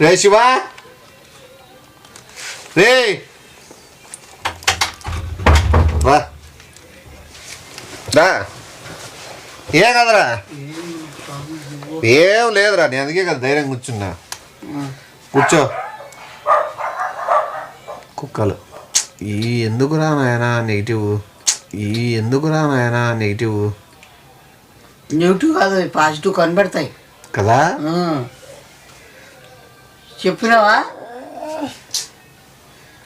రే శివా రే వా ఏం కదరా ఏం లేదురా నేను అందుకే కదా ధైర్యం కూర్చున్నా కూర్చో కుక్కలు ఎందుకురా నాయనా నెగిటివ్ నెగిటివ్ కాదు పాజిటివ్ కనబడతాయి కదా చెప్పినావా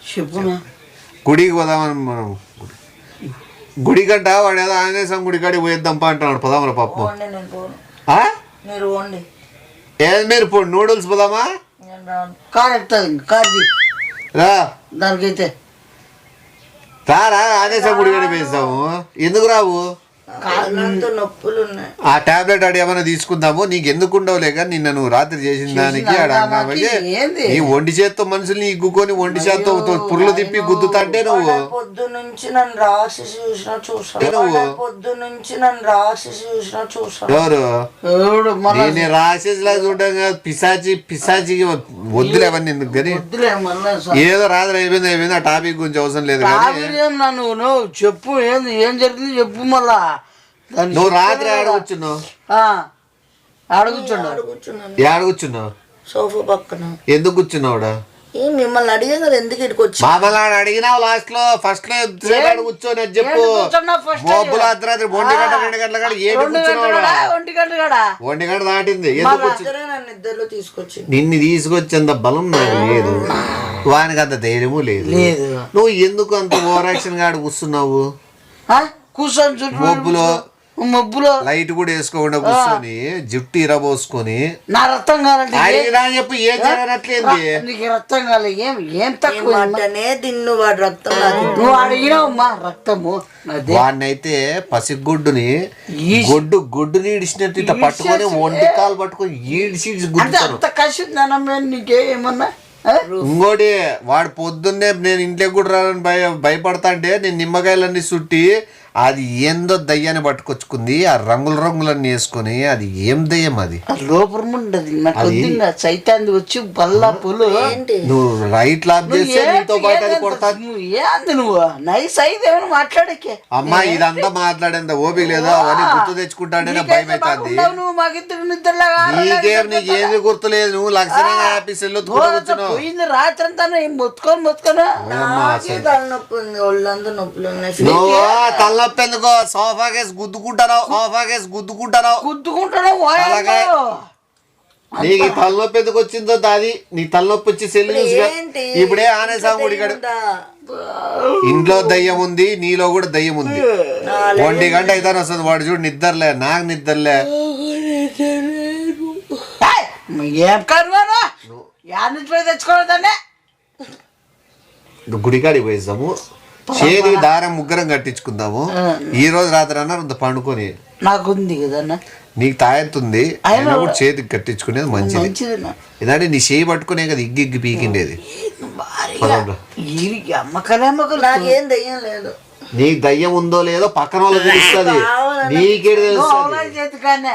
చెప్పునా గుడికి పోదామని మనం గుడి గంట వాడు ఏదో ఆంజనేయ స్వామి గుడి కాడికి పోయేద్దాంపా అంటున్నాడు పోదామరా పాపం ఏది మీరు ఇప్పుడు నూడిల్స్ పోదామా కార్ ఎక్కుతుంది కార్ రా దానికైతే రారా ఆంజనేయ స్వామి గుడి కాడికి పోయిస్తాము ఎందుకు రావు నొప్పులు ఉన్నాయి ఆ టాబ్లెట్ ఆడ ఏమైనా తీసుకుందాము నీకు ఎందుకు ఉండవులే కానీ నిన్న నువ్వు రాత్రి చేసిన దానికి నీ ఒంటి చేత్తో మనుషుల్ని ఇగ్గుకొని ఒంటి చేత్తో పుర్లు తిప్పి గుద్దుతాంటే నువ్వు పొద్దు నుంచి నన్ను రాసి చూసిన ఎవరు నేను రాసేసి లాగా చూడడం కాదు పిశాచి వద్దులే అవన్నీ ఎందుకు కానీ ఏదో రాత్రి అయిపోయింది ఆ టాపిక్ గురించి అవసరం లేదు నువ్వు చెప్పు ఏం జరిగింది చెప్పు మళ్ళా నువ్వు రాత్రి ఆడకూర్చున్నావు కూర్చున్నావు సోఫా పక్కన ఎందుకు కూర్చున్నావుడా మిమ్మల్ని అడిగే కదా ఎందుకు ఇక్కడికి వచ్చి మామల్ని అడిగినావు లాస్ట్ లో ఫస్ట్ లో కూర్చొని అది చెప్పు మోపులు అర్ధరాత్రి 1 గంట 2 గంటల కాడ ఏమి కూర్చున్నావు 1 గంట దాటింది నిద్రలో తీసుకొచ్చి నిన్ను తీసుకొచ్చేంత బలం నాకు లేదు వానికి అంత ధైర్యము లేదు నువ్వు ఎందుకు అంత ఓవర్ యాక్షన్ గా కూర్చున్నావు కూర్చొని మబ్బులో లైట్ కూడా వేసుకోకుండా కూర్చొని జుట్టు ఇరబోసుకొని నా రక్తం కావాలంటే చెప్పు ఏం జరగనట్లేదు నీకు రక్తం కావాలి ఏం తక్కువ దిన్ను వాడు రక్తం నువ్వు అడిగినావమ్మా రక్తము వాడినైతే పసిగుడ్డుని గొడ్డుని ఇడిచినట్టు ఇట్లా పట్టుకొని ఒంటికాలు పట్టుకొని ఈడిచి అంత కసిందనమ్మ నీకేమన్నా ఇంకోటి వాడు పొద్దున్నే నేను ఇంట్లోకి కూడా రాలని భయపడతా అంటే నేను నిమ్మకాయలన్నీ చుట్టి అది ఏందో దయ్యాన్ని పట్టుకొచ్చుకుంది ఆ రంగులన్నీ వేసుకొని అది ఏం దయ్యం అది లోపల ఉండదు చైతాన్ని వచ్చి బల్లా పొలు నువ్వు రైట్ లాప్ చేస్తే నీతో పాటు అది కొడతాది నువ్వు నైస్ అయితే ఏమైనా మాట్లాడకే అమ్మా ఇదంతా మాట్లాడేంత ఓపిక లేదు అవన్నీ గుర్తు తెచ్చుకుంటానే భయం అవుతుంది నీకేది గుర్తులేదు నువ్వు లక్షణంగా ఆఫీసులో పోయింది రాత్రి అంతా మొత్తుకొని ఒళ్ళంతా నొప్పులు ఉన్నాయి ఎందుకో సోఫా కేసు గుద్దుకుంటారావు నీకు తలనొప్పి ఎందుకు వచ్చిందో అది నీ తలనొప్పి వచ్చి సెల్లు చూసిగా ఇప్పుడే ఆంజనేయ స్వామి గుడికాడు ఇంట్లో దయ్యం ఉంది నీలో కూడా దయ్యం ఉంది 1 గంట అయితే వస్తుంది వాడు చూడు నిద్రలే నాకు నిద్రలే తెచ్చుకోవద్దండి గుడికాడికి పోయిస్తాము చేతి దారం ముగ్గురం కట్టించుకుందాము ఈ రోజు రాత్రి అన్నారు పండుకొని నాకుంది కదా నీకు తాయెత్తుంది అయినా కూడా చేతికి కట్టించుకునేది మంచిది ఎందుకంటే నీ చేయి పట్టుకునే కదా ఇగ్గి పీకిండేది నీకు దయ్యం ఉందో లేదో పక్కన వాళ్ళకి తెలుస్తుంది నీకే తెలుస్తుంది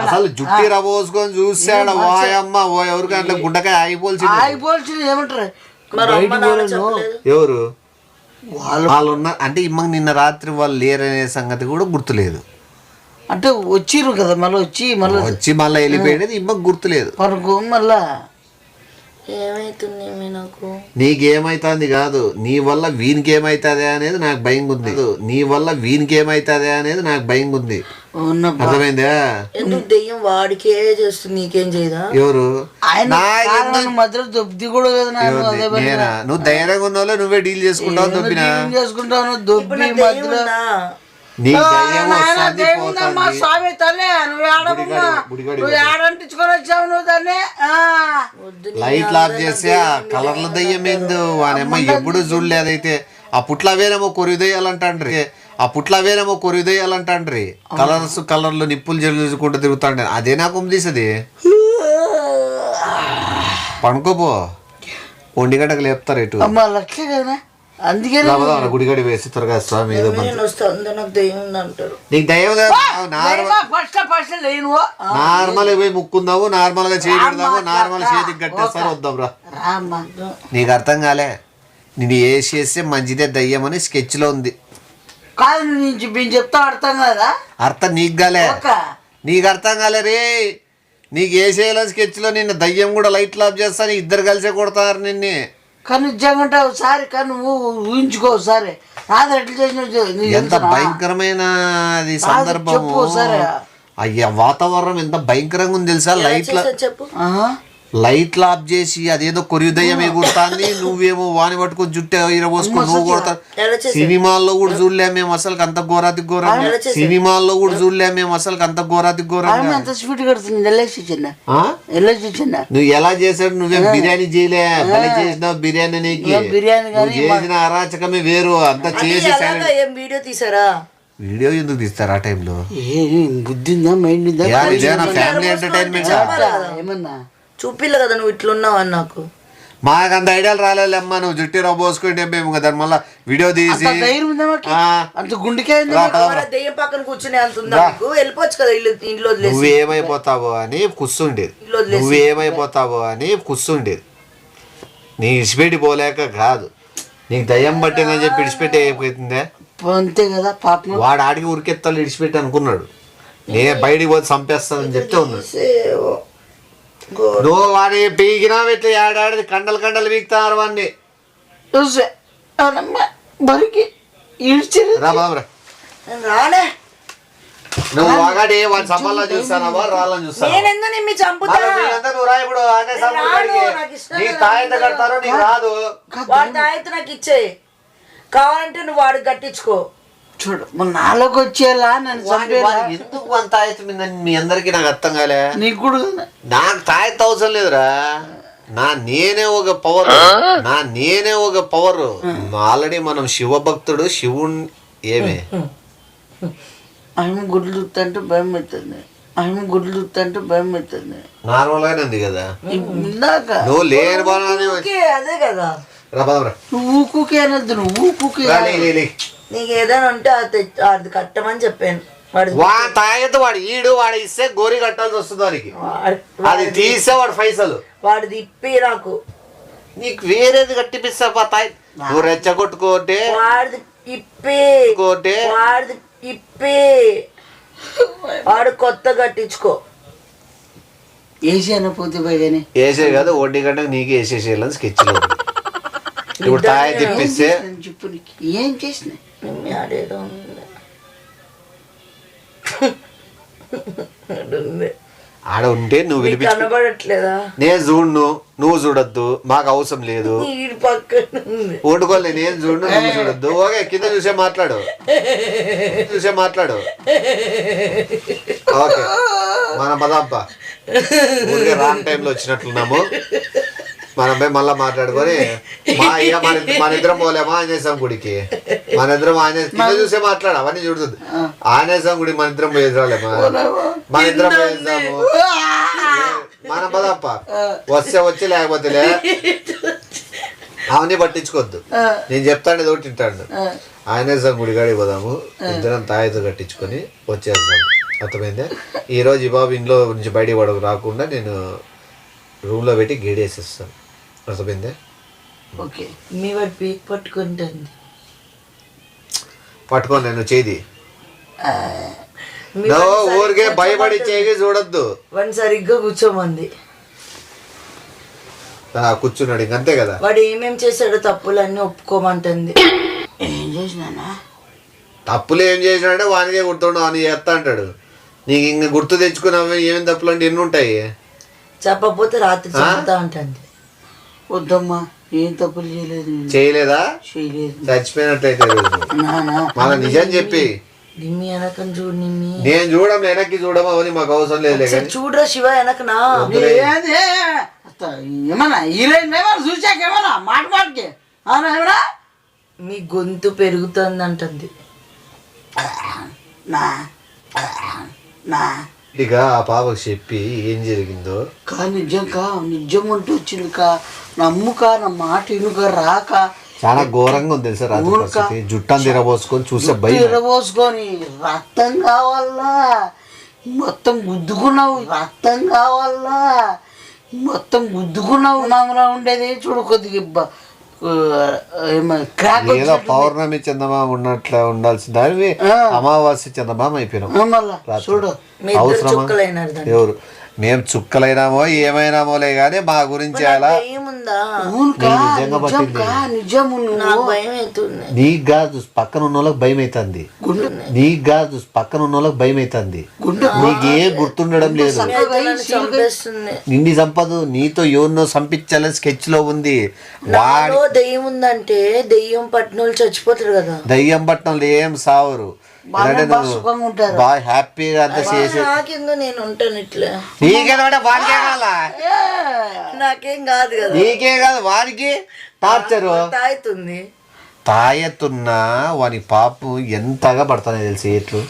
అసలు జుట్టి రబోసుకొని చూసాడు వాయమ్మ ఓ ఎవరికంటే గుండకాయ ఆగిపోల్సింది ఏమంటారు ఎవరు వాళ్ళు ఉన్నారు అంటే ఇమ్మకి నిన్న రాత్రి వాళ్ళు లేరనే సంగతి కూడా గుర్తులేదు అంటే వచ్చిర్రు కదా వచ్చి మళ్ళీ వెళ్ళిపోయేది ఇమ్మకి గుర్తులేదు మళ్ళా ఏమైతుంది నాకు నీకేమైతుంది కాదు నీ వల్ల వీనికి ఏమైతుంది అనేది నాకు భయం ఉంది అర్థమైందా దెయ్యం వాడికే చేస్తుంది నీకేం చేయదా ఎవరు మధ్యలో దొబ్బి కూడా నేనా నువ్వు ధైర్యంగా ఉన్నావు నువ్వే డీల్ చేసుకుంటావు దొబ్బి మధ్యలో స్వామి తల్లి లైట్ లాక్ చేసి ఆ కలర్ల దయ్యం ఏందో వానమ్మ ఎప్పుడు చూడలే అదైతే ఆ పుట్లవేనేమో కొరిదయ్యాలంటాండ్రి కలర్లు నిప్పులు జల్లుకుంటూ తిరుగుతాండ్రి అదే నాకు తీసేది పండుకోపో 1 గంటకు లేపుతారు ఎటు అందుకే గుడిగడి వేసి త్వరగా స్వామి ఏదో నాకు దయ్యం ఉంది అంటారు. నీకు దయ్యం నార్మల్ పోయి ముక్కుందాము, నార్మల్ గా చేయి పెడదాము, నార్మల్ చేతికి కట్టేస్తారు వద్దాం రా. నీకు అర్థం కాలే, నేను వేసేస్తే మంచిదే దయ్యం అని స్కెచ్ లో ఉంది. కాదు నేను చెప్తా అర్థం కదా. అర్థం నీకు కాలే, నీకు అర్థం కాలే రే. నీకు వేసేయాల స్కెచ్ లో నిన్న దయ్యం కూడా లైట్ ఆఫ్ చేస్తాను, ఇద్దరు కలిసే కొడతారు నిన్ను. కానీ నిజంగా ఒకసారి కానీ నువ్వు ఊహించుకో ఒకసారి. ఎంత భయంకరమైన అది సందర్భము. అయ్యా వాతావరణం ఎంత భయంకరంగా ఉంది తెలుసా. లైట్లు ఆఫ్ చేసి అదేదో కొరియుదయ్యం ఎగురుతాంది, నువ్వేమో వాని పట్టుకొని జుట్టు ఇరబోసుకొని నువ్వు కొడతా. సినిమాల్లో కూడా చూడలే మేము అసలు అంత ఘోరాతి ఘోరంగా. సినిమాల్లో కూడా చూడలే మేము అసలు అంత ఘోరాతి ఘోరంగా. నువ్వు ఎలా చేసాడు, నువ్వేం బిర్యానీ చేయలే, బలి చేసినావు బిర్యానీ. నీకు చేసిన అరాచకమే వేరు. అంత చేసి వీడియో తీసారా? వీడియో ఎందుకు తీస్తారు ఆ టైంలో? బుద్ధిందా మైండ్ ఫ్యామిలీ ఎంటర్టైన్మెంట్ ఏమన్నా చూపిల్ల కదా నువ్వు ఇట్లున్నావు అని. నాకు మాకు అంత ఐడియాలు రాలేదమ్మా. నువ్వు జుట్టి రావు పోసుకుంటే మేము కదా మళ్ళీ వీడియో తీసి అంత గుండెకే దెయ్యం పక్కన కూర్చునే అంత ఉందా? వెళ్ళిపోవచ్చు కదా ఇంట్లో. నువ్వేమైపోతావో అని కూర్చుండేది, నువ్వేమైపోతావో అని కూర్చుండేది. నీ ఇడిచిపెట్టి పోలేక కాదు, నీకు దయ్యం పట్టిందని చెప్పి ఇడిచిపెట్టి అయిపోతుందే. అంతే కదా పాపం. వాడు ఆడికి ఉరికెత్తాలి ఇడిచిపెట్టి అనుకున్నాడు, నేను బయటికి పోతే చంపేస్తానని చెప్తే ఉన్నాడు. నువ్వు వాడిని పీకినా ఇట్లా ఏడాడి కండలు కండలు పీకుతారు వాడిని. రాలే నువ్వు ఒకటి వాడి సంబంధంలో చూస్తానవా రాళ్ళని చూస్తాను. నువ్వు రా ఇప్పుడు నీకు తాయెత్త కడతారో నీకు రాదు. వాడి తాయెత్తు నాకు ఇచ్చే, కావాలంటే నువ్వు వాడికి కట్టించుకో. చూడు నాలోకి వచ్చేలా నన్ను ఎందుకు అంత తాయెత్తు మీద మీ అందరికి నాకు అర్థం కాలే. నీకు కూడా నాకు తాయెత్తు అవసరం లేదురా. నేనే ఒక పవర్. ఆల్రెడీ మనం శివభక్తుడు. శివుని ఏమే ఆమె గుడ్లు చూస్తుంటే భయం అవుతుంది, ఆమె గుడ్లు చూస్తుంటే భయం అవుతుంది. నార్మల్ గానే ఉంది కదా. ఇందాక నువ్వు లేని అదే కదా. నువ్వు ఊకుకే అనద్దు, నువ్వు ఊకుకే. నీకు ఏదైనా ఉంటే అది కట్టమని చెప్పాను. వాడు తాగేది వాడు వాడు ఇస్తే గోరి కట్టాల్సి వస్తుంది వాడికి. అది తీసే వాడు పైసలు వాడు తిప్పి నాకు. నీకు వేరేది కట్టిపిస్తా తాయి. నువ్వు రెచ్చగొట్టుకోటే వాడిది ఇప్పి వాడిది ఇప్పి వాడు కొత్త కట్టించుకో. ఏసీ అనపోతే భయగానే ఏసే కాదు 1 గంటకు నీకు వేసేసేయాలని స్కెచ్ లో. ఇప్పుడు తాయి తిప్పిస్తే చెప్పు ఏం చేసిన ఆడేదో ఆడ ఉంటే నువ్వు కనబడట్లేదా? నేను చూడు, నువ్వు చూడొద్దు, మాకు అవసరం లేదు. ఓటుకోలే, నేను చూడు నువ్వు చూడొద్దు. ఓకే కింద చూసే మాట్లాడు ఓకే మన పదబ్బా ఊరికే రాంగ్ టైంలో వచ్చినట్లున్నాము. మనం పోయి మళ్ళా మాట్లాడుకొని మన ఇద్దరం పోలేమా ఆంజనేయ స్వామి గుడికి. మన ఇద్దరం కింద చూసే మాట్లాడు, అవన్నీ చూడుతుంది. ఆంజనేయ స్వామి గుడికి మన ఇద్దరం పోయేద్దామా, మన ఇద్దరం పోయేద్దాము. మన పదప్ప వస్తే లేకపోతే లే, అవన్నీ పట్టించుకోవద్దు. నేను చెప్తాను ఏదో తింటాడు. ఆంజనేయ స్వామి గుడి కాడికి పోదాము, ఇద్దరం తాయితో కట్టించుకొని వచ్చేద్దాం. అర్థమైందే. ఈరోజు ఈ బాబు ఇంట్లో నుంచి బయటికి పడకు రాకుండా నేను రూమ్లో పెట్టి గేడేసేస్తాను. అర్థమైందే. ఓకే మీ వాడు పీక్ పట్టుకుంటుంది, పట్టుకోండి నేను చేది. ఊరికే భయపడి చేయి చూడొద్దు. వాడిని సరిగ్గా కూర్చోమంది. కూర్చున్నాడు ఇంకంతే కదా. వాడు ఏమేం చేశాడో తప్పులన్నీ ఒప్పుకోమంటుంది. ఏం చేసినా తప్పులు ఏం చేసినాడంటే వానికే గుర్తుండవు, వాని చేస్తా అంటాడు. నీకు ఇంక గుర్తు తెచ్చుకున్నావు ఏమేమి తప్పులు అంటే ఎన్ని ఉంటాయి. చెప్పకపోతే రాత్రి చెప్తా ఉంటుంది. వద్దమ్మా ఏం తప్పులు చేయలేదా? చచ్చిపోయినట్లయితే మన నిజం చెప్పి నిమ్మి వెనకని చూడు. నిమ్మి నేను చూడడం వెనక్కి చూడమా అని మాకు అవసరం లేదు. చూడరా శివ వెనకనా ఏమన్నా చూసాక ఏమన్నా మాటకి ఏమన్నా మీ గొంతు పెరుగుతుంది అంటుంది. ఇక ఆ పాపకు చెప్పి ఏం జరిగిందో నిజం అంటూ వచ్చింది నమ్ముక నా మాట ఇనుక రాక చాలా ఘోరంగా ఉంది తెలుసా రాత్రి పరిస్థితి. జుట్టం తిరబోసుకొని చూసే భయం. తిరబోసుకొని రక్తం కావాలా మొత్తం గుద్దుకున్నావు, రక్తం కావాలా మొత్తం గుద్దుకున్నావు. మామూలుగా ఉండేది చూడు కొద్దిగా ఏదో పౌర్ణమి చందమామ ఉన్నట్లు ఉండాల్సిన దానివి అమావాస్య చందమామ అయిపోయినాం. చూడు అవసరమా? ఎవరు మేము చుక్కలైనామో ఏమైనామోలే గానీ మా గురించి అలా నీకు కాదు పక్కన ఉన్న వాళ్ళకి భయం అవుతుంది, నీకు కాదు పక్కన ఉన్న వాళ్ళకి భయం అవుతుంది. నీకేం గుర్తుండడం లేదు. నిండి సంపదు నీతో ఎవరినో సంపించాలని స్కెచ్ లో ఉంది. వాడు దెయ్యం ఉందంటే దెయ్యం పట్టినోళ్ళు చచ్చిపోతారు కదా. దెయ్యం పట్టినోళ్ళు ఏం సావరు, బాగా హ్యాపీగా అంతా చేసి నేను ఉంటాను ఇట్లా. నీకేదంటే వాడికే కావాలా? నాకేం కాదు కదా. నీకే కాదు వాడికి టార్చరు. తాగుతుంది తాయెత్తున్నా వాని పాపు ఎంతగా పడతానే తెలిసి ఎట్లు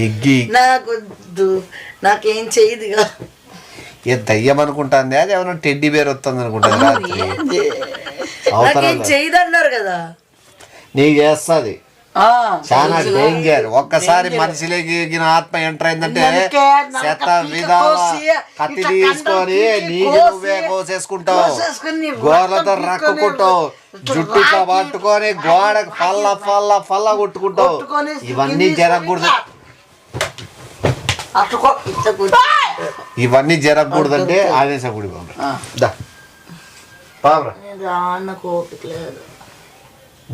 ఎగ్గి నాకొద్దు, నాకేం చేయదుగా. ఏ దయ్యం అనుకుంటాంది, అది ఏమన్నా టెడ్డీ బేర్ వస్తుంది అనుకుంటుంది. నాకేం చేయదు అన్నారు కదా. నీకు చేస్తుంది చాలా డేంజర్. ఒక్కసారి మనిషిలోకి ఆత్మ ఎంటర్ అయిందంటే శత విధాల కత్తి తీసుకొని నీకు నువ్వే కోసేసుకుంటావు, గోర్లతో రక్కుకుంటావు, జుట్టుతో పట్టుకొని గోడకు ఫల్ల ఫల్ల ఫల్ల కొట్టుకుంటావు. ఇవన్నీ జరగకూడదు, ఇవన్నీ జరగకూడదంటే ఆదేశ గుడి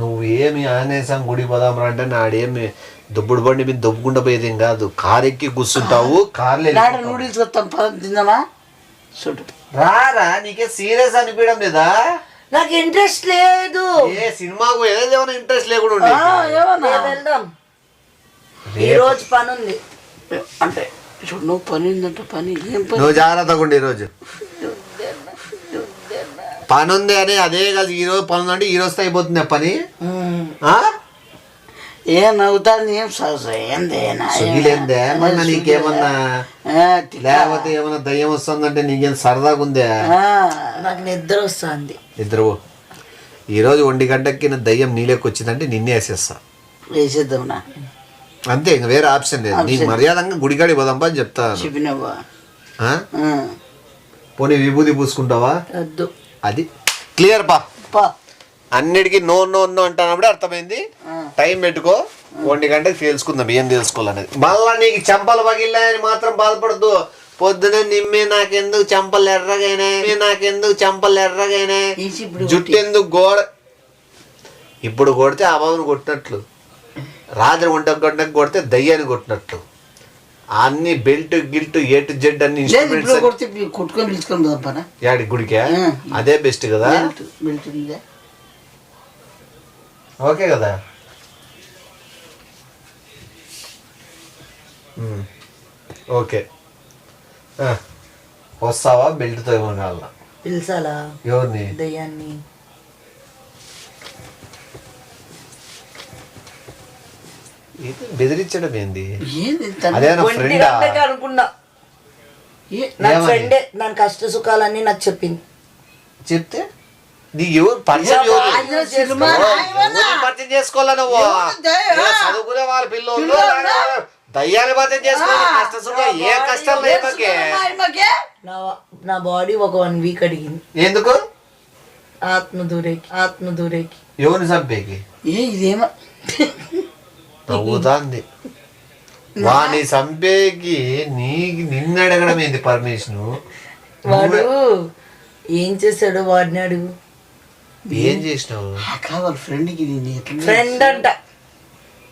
నువ్వు ఏమి ఆనేసం గుడి పోదాం అంటే నాడేమి దుబ్బుడు బండి మీద దుబ్బుకుండా పోయేది ఏం కాదు. కారు ఎక్కి కూర్చుంటావు, నూడిల్స్ తిందామా రారా. నీకే సీరియస్ అనిపించడం లేదా? నాకు ఇంట్రెస్ట్ లేదు. ఏ సినిమాకు ఏదైనా ఇంట్రెస్ట్ లేకుండా వెళ్దాం. ఈ రోజు పని ఉంది అంటే చూడు, నువ్వు పని ఉందంటే పని ఏం పని. నువ్వు జాగ్రత్తగా ఉండి ఈరోజు పని ఉంది అని అదే కాదు. ఈ రోజు పని ఉందంటే ఈ రోజుతో అయిపోతుంది ఆ పని. ఏం అవుతుంది ఏం సుగిలేందే మళ్ళీ నీకేమన్నా లేకపోతే ఏమన్నా దయ్యం వస్తుందంటే నీకేం సరదాగా ఉందే? నాకు నిద్ర వస్తుంది. నిద్ర ఈరోజు 1 గంటకి దయ్యం నీళ్ళకి వచ్చిందంటే నిన్నే వేసేస్తా. వేసేద్దాం అంతే, ఇంక వేరే ఆప్షన్ లేదు. నీకు మర్యాదంగా గుడిగాడి పోదాంపా అని చెప్తాను. పోనీ విభూతి పూసుకుంటావా? అది క్లియర్ పా. అన్నిటికీ నో నో నో అంటున్నప్పుడే అర్థమైంది. టైం పెట్టుకో, 1 గంటకి తెలుసుకుందాం ఏం తెలుసుకోవాలనేది. మళ్ళా నీకు చెంపలు పగిలినాయని మాత్రం బాధపడద్దు. పొద్దునే నిమ్మే నాకెందుకు చెంపలు ఎర్రగైనాయి, నాకెందుకు చెంపలు ఎర్రగైనాయి, జుట్టు ఎందుకు గోడ. ఇప్పుడు కొడితే ఆ బాబుని కొట్టినట్లు, రాత్రి 1 గంటకు కొడితే దయ్యాన్ని కొట్టినట్లు. అన్ని belt guilt A to Z అన్ని యాడి గుడికే అదే బెస్ట్ కదా. ఓకే కదా. ఓకే వస్తావా? బెల్ట్తో ఏమన్నా పిలిచాలా? ఎవరిని? దయ్యాన్ని. బెదిరించడం ఏంది? అదేనా ఫ్రెండ్ అనుకున్నా. నా ఫ్రెండే దాని కష్ట సుఖాలన్నీ నాకు చెప్పింది. చెప్తే నీకు ఎవరు పరిచయం చేసుకోవాలా? నువ్వు చదువుకునే వాళ్ళ పిల్లలు దయ్యాన్ని పరిచయం చేసుకోవాలి. కష్ట సుఖం ఏ కష్టం లేదు. నా బాడీ ఒక 1 వీక్ అడిగింది. ఎందుకు? ఆత్మ దూరేకి ఎవరిని చంపేకి? ఇదేమో నవ్వుతాంది. వాడిని చంపేకి నిన్ను అడగడం ఏంది పర్మిషన్? వాడు ఏం చేశాడు వాడిని అడుగు. ఏం చేసినావు? వాళ్ళ ఫ్రెండ్కి ఫ్రెండ్ అంట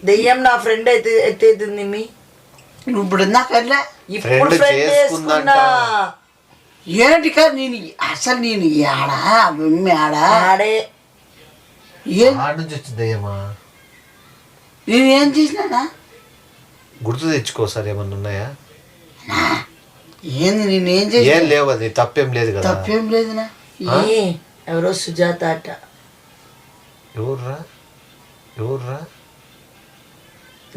దెయ్యం. నా ఫ్రెండ్ అయితే ఎత్తేతుంది. నువ్వు ఇప్పుడు నాకల్లా ఇప్పుడు ఫ్రెండ్ చేసుకున్నా ఏంటి కాదు. నేను అసలు నేను ఆడే నుంచి వచ్చింది దయ్యమా? నేనేం చేసినా గుర్తు తెచ్చుకో సార్. ఏమన్నా ఉన్నాయా? ఏంది నేనేం చేసి? ఏం లేవు, అది తప్పేం లేదు కదా. తప్పేం లేదునా. ఎవరో సుజాత అట. ఎవర్రా?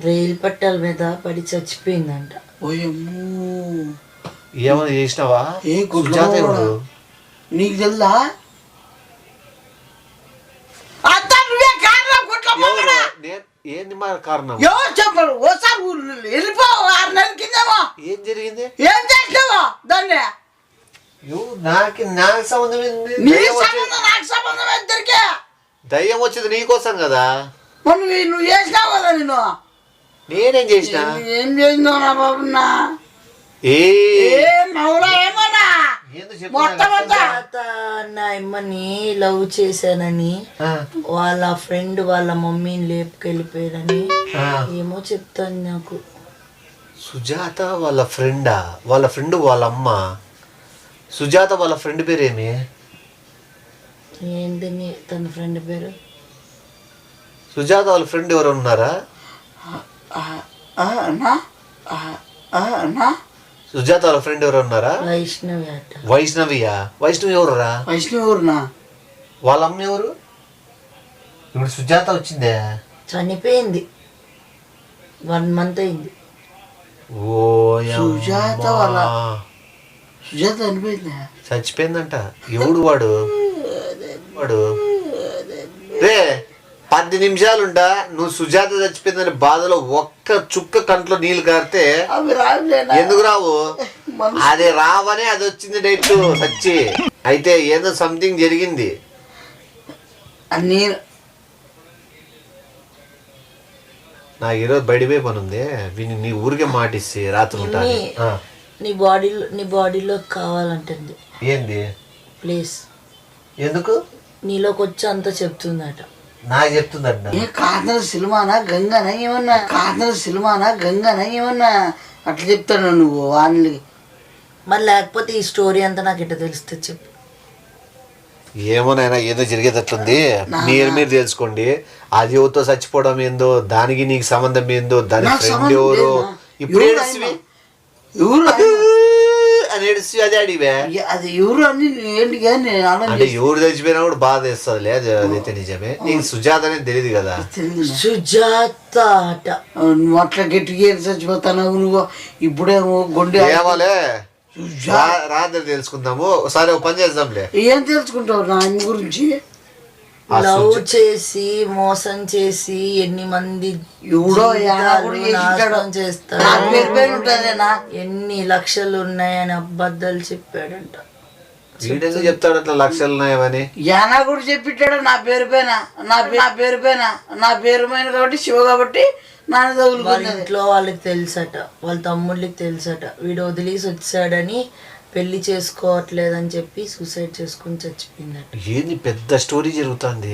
రైలు పట్టాల మీద పడి చచ్చిపోయిందంట. ఏమన్నా చేసినావా? సుజాత ఎవరు నీకు తెలుదా? కారణం? ఎవరు చెప్పరు? ఓసారి వెళ్ళిపో 6 నెలల కిందేమో. ఏం జరిగింది? ఏం చేసినావో దాన్ని? నాకు సంబంధం ఏంది? నీ సంబంధం నాకు సంబంధం ఇద్దరికే. దయ్యం వచ్చింది నీకోసం కదా. నువ్వు చేసినావు కదా. నేనేం చేసిన? ఏం చేసినావు నా బాబు? నా అమ్మని లవ్ చేశానని వాళ్ళ ఫ్రెండ్ వాళ్ళ మమ్మీని లేపుకెళ్ళిపోయారని ఏమో చెప్తాను నాకు. సుజాత వాళ్ళ ఫ్రెండా? వాళ్ళ ఫ్రెండ్ వాళ్ళ అమ్మ. సుజాత వాళ్ళ ఫ్రెండ్ పేరేమి? ఏంటి తన ఫ్రెండ్ పేరు? సుజాత వాళ్ళ ఫ్రెండ్ ఎవరు ఉన్నారా? సుజాత వాళ్ళ ఫ్రెండ్ ఎవరు ఉన్నారా? వైష్ణవి అట. వైష్ణవియా? వైష్ణవి ఎవరురా? వైష్ణవి ఎవరునా? వాళ్ళ అమ్మ ఎవరు? ఇప్పుడు సుజాత వచ్చిందే చనిపోయింది. 1 month అయింది. ఓ సుజాత వాళ్ళ సుజాత చనిపోయిందా? చచ్చిపోయిందంట. ఎవడు వాడు? రే 10 నిమిషాలుంటా నువ్వు సుజాత చచ్చిపోయిందని బాధలో ఒక్క చుక్క కంట్లో నీళ్లు కారితే ఎందుకు రావు? అది రావనే అది వచ్చింది డైట్ సచ్చి. అయితే ఏదో సంథింగ్ జరిగింది. నాకు ఈరోజు బయటపోయి పని ఉంది. నీ ఊరికే మాటిస్తే రాత్రి ఉంటాను. నీ బాడీలో కావాలంటుంది. ఏంది ప్లీజ్? ఎందుకు? నీలోకి వచ్చి అంతా చెప్తుందట. నాకు చెప్తుందట. కాదన సినిమానా గంగనా ఏమన్నా? కాదన సినిమానా గంగనా ఏమన్నా? అట్లా చెప్తాను నువ్వు వాళ్ళకి. మరి లేకపోతే ఈ స్టోరీ అంతా నాకు ఇట్లా తెలుస్తుంది చెప్పు. ఏమోనైనా ఏదో జరిగేటట్లుంది. మీరు తెలుసుకోండి. అది ఎవరితో చచ్చిపోవడం ఏందో, దానికి నీకు సంబంధం ఏందో, దాని ఫ్రెండ్ ఎవరు. ఇప్పుడు అని ఏడుస్తూ అదే అడివే. అది ఎవరు అని ఏంటి? అంటే ఎవరు చచ్చిపోయినా కూడా బాధ వేస్తుంది. అదైతే నిజమే. నీకు సుజాత అనేది తెలియదు కదా. సుజాత అట. నువ్వు అట్లా గట్టిగా చచ్చిపోతాను నువ్వు. ఇప్పుడేమో గుండె ఏవాలే రాత్రి తెలుసుకుందాము. ఒకసారి ఒక పని చేద్దాంలే. ఏం తెలుసుకుంటావు నా అమ్మ గురించి? లవ్ చేసి మోసం చేసి ఎన్ని మంది చేస్తాడు, ఎన్ని లక్షలు ఉన్నాయని అబద్ధాలు చెప్పాడంట. వీడెందుకు చెప్తాడు అట్లా లక్షలు ఉన్నాయని? యానా కూడా చెప్పిట్టాడు నా పేరు పైన. నా పేరు పైన కాబట్టి శివ కాబట్టి వాళ్ళ ఇంట్లో వాళ్ళకి తెలుసట, వాళ్ళ తమ్ముళ్ళకి తెలుసట. వీడు వదిలేసి వచ్చాడని పెళ్లి చేసుకోవట్లేదని చెప్పి సూసైడ్ చేసుకుని చచ్చిపోయిందట. ఏంది పెద్ద స్టోరీ జరుగుతుంది.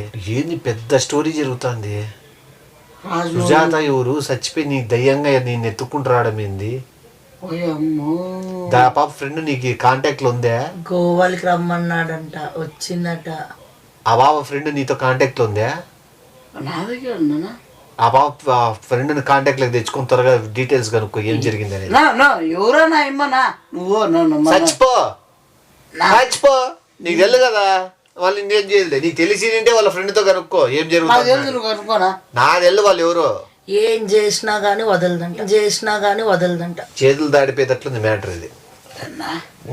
సుజాత ఎవరు? చచ్చిపోయి నీ దయ్యంగా నేను ఎత్తుకుంటూ రావడం ఏంది? పాప ఫ్రెండ్ నీకు కాంటాక్ట్ లో ఉందా? గోవాలకి రమ్మన్నాడంట, వచ్చిందట. ఆ బాబా ఫ్రెండ్ నీతో కాంటాక్ట్ లో ఉందా? నా దగ్గర ఉందా? ఆ బాబా ఫ్రెండ్ కాంటాక్ట్ లోకి తెచ్చుకుని త్వరగా డీటెయిల్స్ కనుక్కో ఏం జరిగింది అని. ఎవరన్నా ఇమ్మనా నువ్వు? చచ్చిపో నీకు తెలుసు కదా. వాళ్ళు ఇంకేం చేయలేదు. నీకు తెలిసిందంటే వాళ్ళ ఫ్రెండ్ తో కనుక్కో ఏం జరుగుతుంది. నా తెలు వాళ్ళు ఎవరో. ఏం చేసినా గానీ వదలదంట. చేతులు దాడిపోయేటట్లుంది మ్యాటర్ ఇది.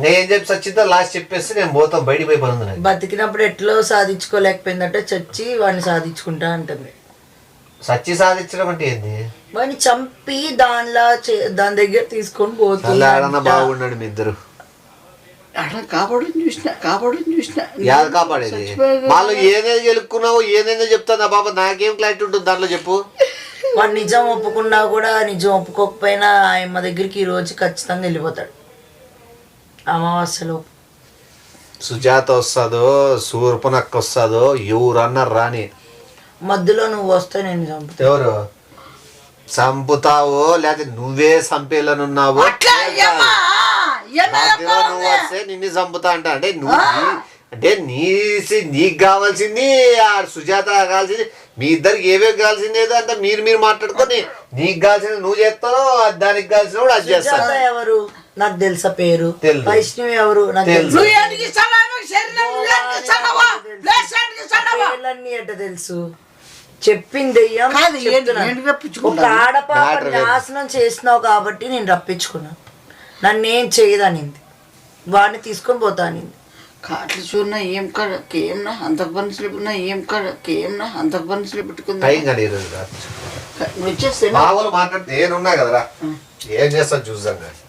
నేను చెప్పి సచ్చితో లాస్ట్ చెప్పేస్తే నేను పోతాం బయటికి పోయి పనుంది. బతికినప్పుడు ఎట్లో సాధించుకోలేకపోయిందంటే చచ్చి వాడిని సాధించుకుంటా అంటుంది. సచ్చి సాధించడం అంటే ఏంది? వాడిని చంపి దాని దగ్గర తీసుకొని పోతుంది. బాగున్నాడు మీ ఇద్దరు. కాపాడని చూసిన కాపాడేది వాళ్ళు ఏదైనా గెలుక్కున్నావు ఏదైనా చెప్తాను బాబా. నాకేం క్లారిటీ ఉంటుంది దాంట్లో చెప్పు. వాడు నిజం ఒప్పుకున్నా కూడా నిజం ఒప్పుకోకపోయినా ఆయమ్మ దగ్గరికి ఈ రోజు ఖచ్చితంగా వెళ్ళిపోతాడు అమావాస్యలో. సుజాత వస్తుందో సూర్పనక్క వస్తుందో ఎవరన్నారు రాని. మధ్యలో నువ్వు వస్తే నేను చంపుతా. ఎవరు చంపుతావో లేకపోతే నువ్వే చంపేలనున్నావో నువ్వు వస్తే నిన్ను చంపుతా అంటే నువ్వు అంటే నీకు కావాల్సింది ఆ సుజాత కావాల్సింది మీ ఇద్దరికి ఏవేవి కావాల్సింది ఏదో అంటే మీరు మాట్లాడుకొని నీకు కావాల్సింది నువ్వు చేస్తావు, దానికి కావాల్సిన కూడా అది చేస్తాను. ఎవరు నాకు తెలుసా పేరు? వైష్ణవి ఎవరు నాకు తెలుసు. తెలుసు చెప్పింది. ఒక ఆడపాప నాశనం చేసినావు కాబట్టి నేను రప్పించుకున్నాను. నన్నేం చేయదనింది, వాడిని తీసుకొని పోతానింది. కాట్లు చూడన్నా ఏం కేమ్నా అంతకు పనిలో ఏం కేమ్నా అంతకు పనిలో పెట్టుకుంది. వచ్చేస్తే మామూలు మాట్లాడితే నేనున్నా కదరా ఏం చేస్తా చూసాను